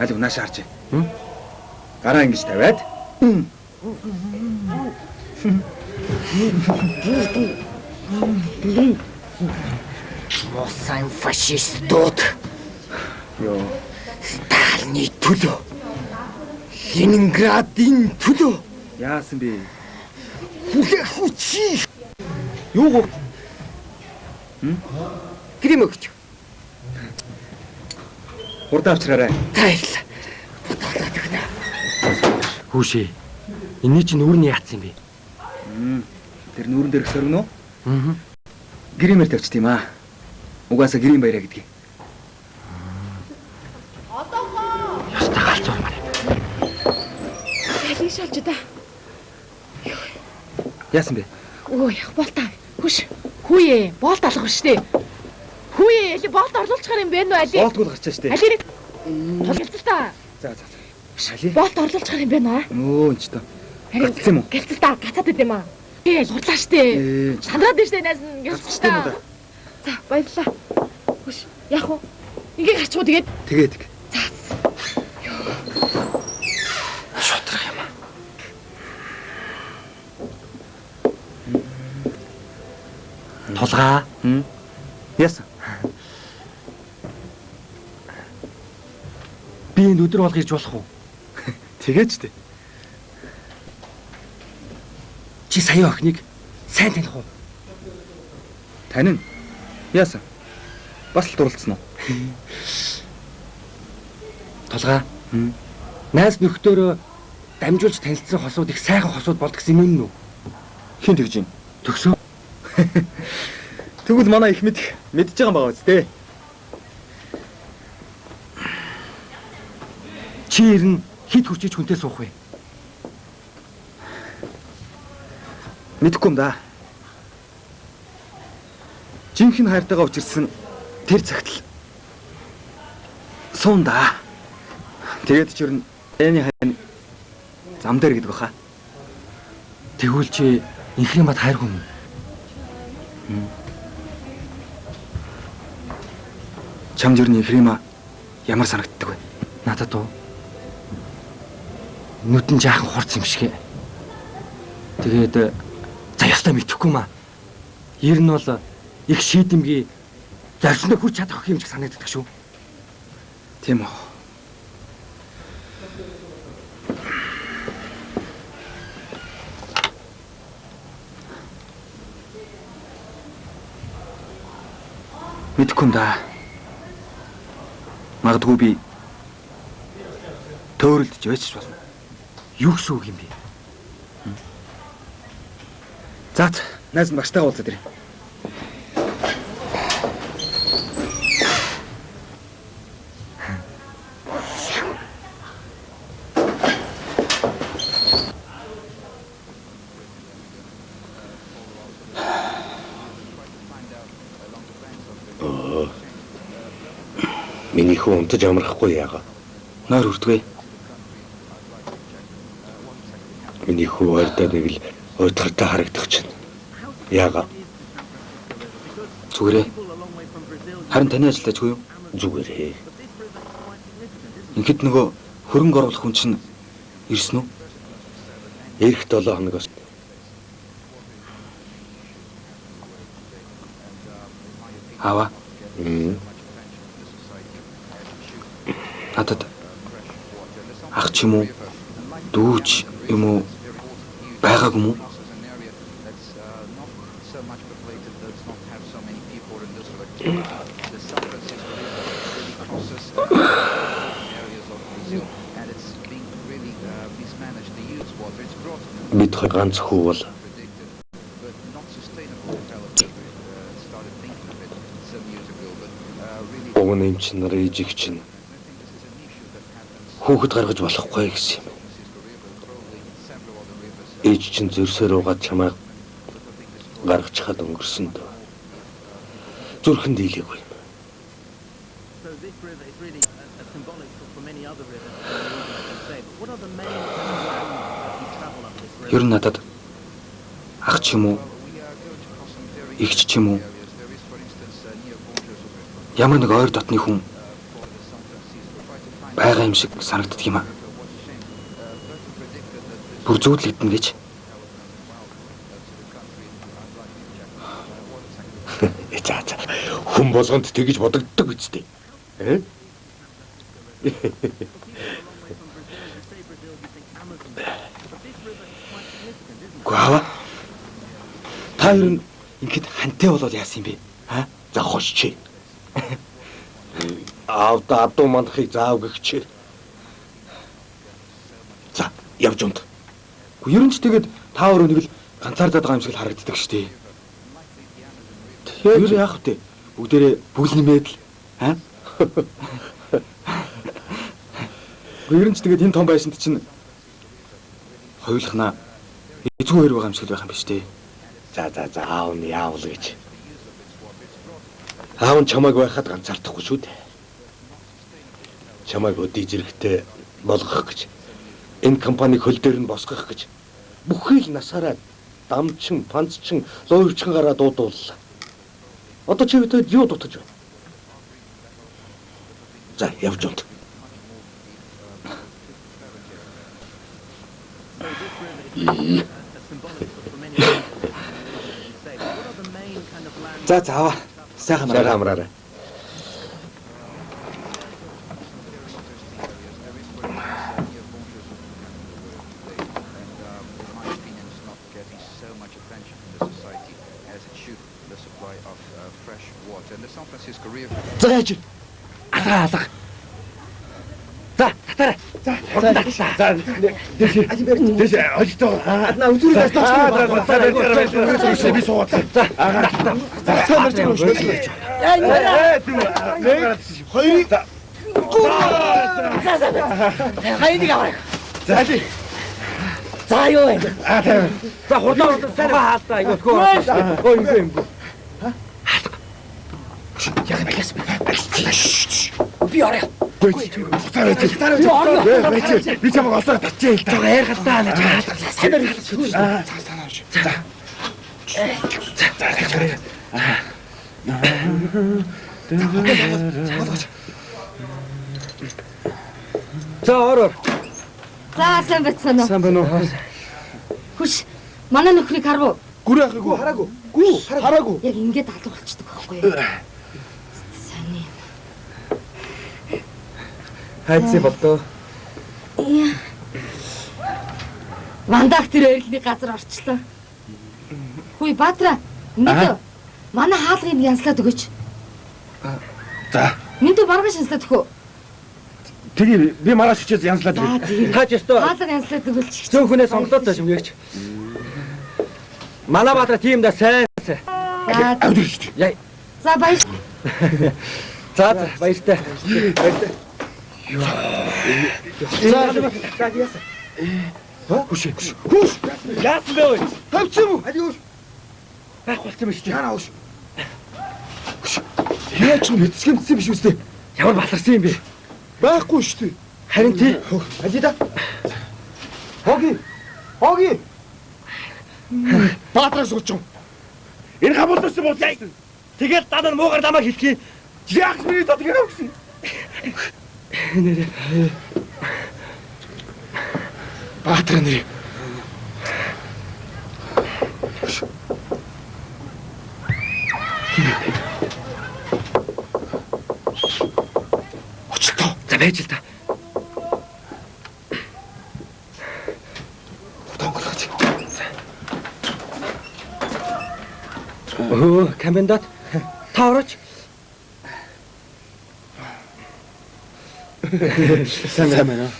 Алив наашаа харж. Гараа ингэж тавиад. Мосан фашистууд. Йоо. Сталины төлөө. Ленинградын төлөө. Яасан бэ? Хүлээх хүчи. Юу гоо? Гэрим өгч. Хурдан авчраарай. Тайлаа. Бодолоод өгнө. Хүүшээ. Эний чинь нүүрний яатсан юм бэ? Тэр нүүрэн дээрх соргиноо? Аа. Гэрэмээр тавьчих тийм аа. Угаасаа гэрийн баяраа гэдгийг. Ястаа галзуу юм аа. Алийг шалж да. Яасан бэ? Өө яг болтаа. Хүш. Хүүе, болт алгав штэ. Хүүе, эли болт орлуулчихар юм бэ нөө али? Болтгол гарчаа штэ. Алийг тулгалцал та. За. Шали. Болт орлуулчихар юм бэ нөө? Нөө энэ ч тоо. Гэлцсэн юм уу? Гэлцэл та гацаад идэм аа. Ээ, судлаа штэ. Сандраад штэ найз нь гэлцсэн та. За, баярлаа. Хүш. Яг уу. Ингээ гарчихуу тэгээд. Тэгээд. За. Шотрох юм аа. Толгаа. Яасан? Би энэ өдөр болгож болох уу? Тэгээд ч дээ. Чи сая охиныг сайн таних уу? Танин. Яасан? Бас л дурлцсан уу? Толгаа. Найз нөхдөөрөө дамжуулж танилцсан хосууд их сайхан хосууд болдог гэсэн юм уу? Хин тэгж юм. Төгсөө. Тэгвэл манай их мэдж байгаа юм байгаа үстэй. Чи ирнэ хит хүчиж хүнтэй суух вэ? Мэдэхгүй юм да. Жинхэнэ хайртайгаа учирсан тэр цагт л суун да. Тэгээд ч юу энэ хайр зам дээр гэдэг баха. Тэгвэл чи инхрийн бат хайр хүн. Чам жирний инхрима ямар санагддаг вэ? Надад уу? Нүдэн жаахан хурц юм шиг. Тэгээд за ястаа мэдхгүй маа. Ер нь бол их шийдэмгий зарсандаа хүрч чадах юм шиг санагддаг шүү. Тийм үү. Мэдхгүй юм да. Магадгүй би төөрөлдөж байж болно. Юу гэсэн үг юм бэ? За, найз нь багштайгаа уулзаад ирээ. Миний хүн унтаж амрахгүй яага. Нойр үрдгээ. Миний хүн ойрдоо нэг л уйтгартай харагдах чинь. Яага. Зүгээрээ. Харин таны ажилдаа ч юу? Зүгээрээ. Ингээд нөгөө хөрөнгө оруулах хүн чинь ирсэн үү? Ирэх 7 хоногоос. Аваа. Надад ах ч юм уу, дүү ч юм уу байгаагүй юм уу? Бид ганц хүү бол Огн юм чинь рейжиг чинь хүүхэд гаргаж болохгүй гэсэн юм. Ээж чинь зөрсөөр угаад чамайг гаргаж хаад өнгөрсөн дөө. Зүрхэн дийлээгүй юм. Ер нь надад ах ч юм уу, эгч ч юм уу, ямар нэг ойр дотны хүн байгаа юм шиг санагддаг юм аа. Бүр зүудлэгдэн гэж. За. Хүн болгонд тэгж бодогддог үстэй. Гава. Та ер нь ингээд хантай болоод яасан юм бэ? За хошчи. Аавда адуу мандахыг заав гэгч. За, явж унт. Гэхдээ ер нь ч тэгээд та өөрөө нэг л ганцаардаад байгаа юм шиг л харагддаг шүү дээ. Тэгээд яах вэ? Бүгдээрээ бүлнэмээд л Гэхдээ ер нь ч тэгээд энэ том байшинд чинь хоёулахна эзгүй хоёр байгаа юм шиг л байх юм биш үү? За, аав нь яавал гэж. Аав нь чамайг байхад ганцаардахгүй шүү дээ. Чамайг өдий зэрэгтэй болгох гэж. Энэ компаниг хөл дээр нь босгох гэж. Бүхий л насаараа дамчин, панцчин, луурчин гараа дуудууллаа. Одоо чи өдөө юу дутаж байна? За, явж унт. За аваа. Сайхан амраарай. Зааж. Алга. За, татаарай. За, Дэш олдоо. Адна үзүүрээс би суугаад. За, агаар. За, марч байгаа шүү. Хоёрыг. Хайныг аваа. За. За юу вэ? За, хурдан хаалтаа айгуу тхөө. Ой юм. Яг мэгээс. Би орё. Би чамайг олсоор татчихъя л да. Яар халтаа нэ. Сайн байна. За ороо. За сайн байцгаана уу? Сайн байна уу? Хүш. Манай нөхрийг харав уу? Гүр ахыгүй. Хараагүй. Хараагүй. Яг ингээд алга болчихдог байхгүй юу? Сайн юм. Хайцээ болдоо. Вандах тэр эрхний газар орчлоо. Хүй Баатра, мэдээ. Манай хаалгыг янслаад өгөөч. За. Мэдээ маргааш янслаад өгөө. Тэгээ би маргааш хичээс янзлаад За Тааж ёстой. хаалга янслаад өгөлч. Зөөн хүнээ сонголоод тааш юмгийгч. Манай Баатар тийм да сайн. авдир шүү дээ. Яа. За баяр. За баяртай. Хүш. Яасан бэ? Тавьчих юм уу? Алиуш. Байх болсон юм шүү дээ. Яна ууш. Яаж ч мэдсгэмдсэн биш үстэй. Ямар баларсан юм бэ? Байхгүй шүү дээ. Харин тий. Алида. Хоги. Баатраг сууч. Энэ гамбалдаас буулъя. Тэгэл даа муугар намайг хэлхий. Яг миний дот гэнэ өгсөн. Нэрээ. Баатраг нэр. Очлоо. За байж л та. Тонголгоч. Комендант. Та орооч. Сайн байна.